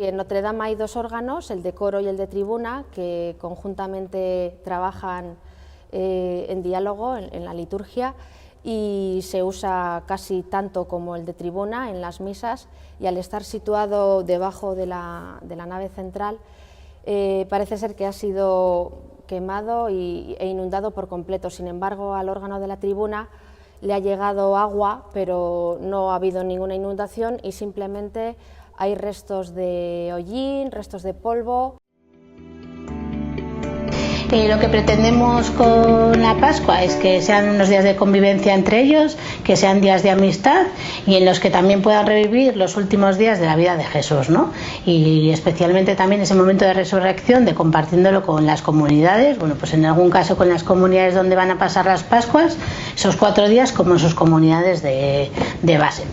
En Notre Dame hay dos órganos, el de coro y el de tribuna, que conjuntamente trabajan en diálogo en la liturgia, y se usa casi tanto como el de tribuna en las misas, y al estar situado debajo de la nave central parece ser que ha sido quemado e inundado por completo. Sin embargo, al órgano de la tribuna le ha llegado agua, pero no ha habido ninguna inundación y simplemente hay restos de hollín, restos de polvo. Lo que pretendemos con la Pascua es que sean unos días de convivencia entre ellos, que sean días de amistad y en los que también puedan revivir los últimos días de la vida de Jesús, ¿no? Y especialmente también ese momento de resurrección, de compartiéndolo con las comunidades, bueno, pues en algún caso con las comunidades donde van a pasar las Pascuas, esos 4 días como en sus comunidades de base.